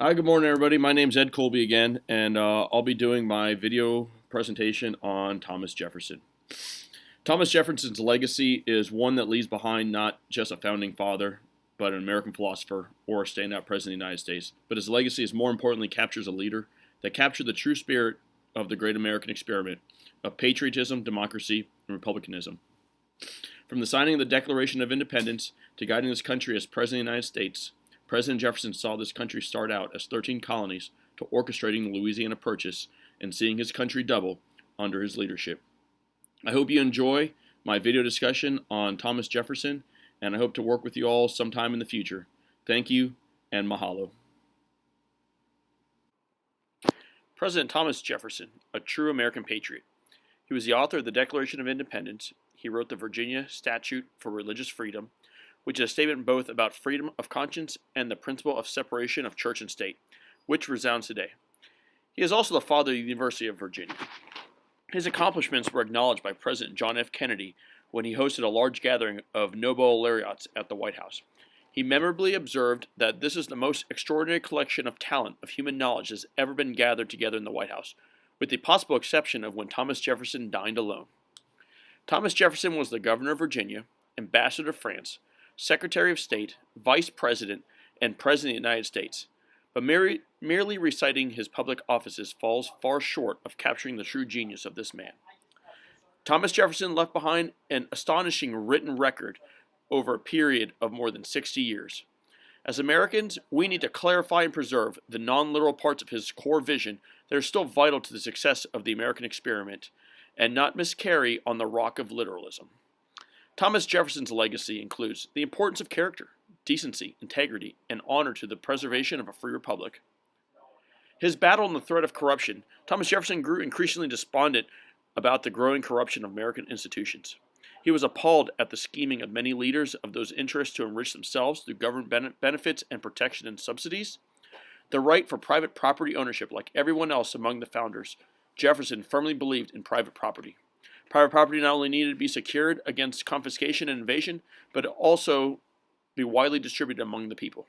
Hi, good morning, everybody. My name's Ed Colby again, and I'll be doing my video presentation on Thomas Jefferson. Thomas Jefferson's legacy is one that leaves behind not just a founding father, but an American philosopher or a standout president of the United States. But his legacy is more importantly captures a leader that captured the true spirit of the great American experiment of patriotism, democracy, and republicanism. From the signing of the Declaration of Independence to guiding this country as President of the United States, President Jefferson saw this country start out as 13 colonies to orchestrating the Louisiana Purchase and seeing his country double under his leadership. I hope you enjoy my video discussion on Thomas Jefferson, and I hope to work with you all sometime in the future. Thank you, and mahalo. President Thomas Jefferson, a true American patriot. He was the author of the Declaration of Independence. He wrote the Virginia Statute for Religious Freedom, which is a statement both about freedom of conscience and the principle of separation of church and state, which resounds today. He is also the father of the University of Virginia. His accomplishments were acknowledged by President John F. Kennedy when he hosted a large gathering of Nobel laureates at the White House. He memorably observed that this is the most extraordinary collection of talent of human knowledge that has ever been gathered together in the White House, with the possible exception of when Thomas Jefferson dined alone. Thomas Jefferson was the governor of Virginia, ambassador to France, Secretary of State, Vice President, and President of the United States, but merely reciting his public offices falls far short of capturing the true genius of this man. Thomas Jefferson left behind an astonishing written record over a period of more than 60 years. As Americans, we need to clarify and preserve the non-literal parts of his core vision that are still vital to the success of the American experiment, and not miscarry on the rock of literalism. Thomas Jefferson's legacy includes the importance of character, decency, integrity, and honor to the preservation of a free republic. His battle and the threat of corruption. Thomas Jefferson grew increasingly despondent about the growing corruption of American institutions. He was appalled at the scheming of many leaders of those interests to enrich themselves through government benefits and protection and subsidies. The right for private property ownership, like everyone else among the founders, Jefferson firmly believed in private property. Private property not only needed to be secured against confiscation and invasion, but also be widely distributed among the people.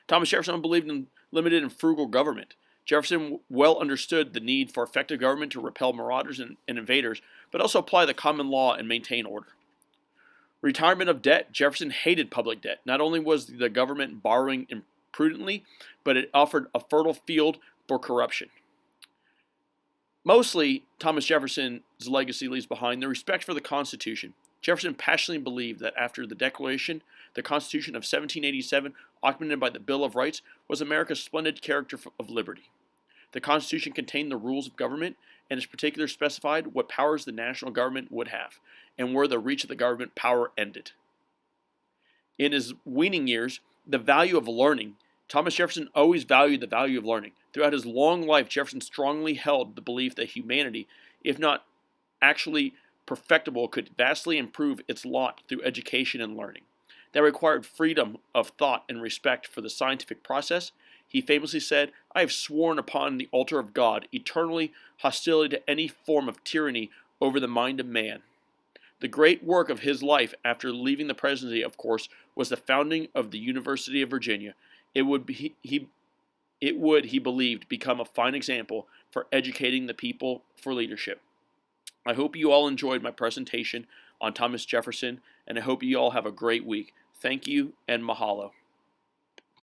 Thomas Jefferson believed in limited and frugal government. Jefferson well understood the need for effective government to repel marauders and invaders, but also apply the common law and maintain order. Retirement of debt. Jefferson hated public debt. Not only was the government borrowing imprudently, but it offered a fertile field for corruption. Mostly, Thomas Jefferson's legacy leaves behind the respect for the Constitution. Jefferson passionately believed that after the Declaration, the Constitution of 1787, augmented by the Bill of Rights, was America's splendid character of liberty. The Constitution contained the rules of government, and in particular specified what powers the national government would have, and where the reach of the government power ended. In his weaning years, the value of learning. Thomas Jefferson always valued the value of learning. Throughout his long life, Jefferson strongly held the belief that humanity, if not actually perfectible, could vastly improve its lot through education and learning. That required freedom of thought and respect for the scientific process. He famously said, "I have sworn upon the altar of God eternally hostility to any form of tyranny over the mind of man." The great work of his life after leaving the presidency, of course, was the founding of the University of Virginia. It would, he believed, become a fine example for educating the people for leadership. I hope you all enjoyed my presentation on Thomas Jefferson, and I hope you all have a great week. Thank you, and mahalo.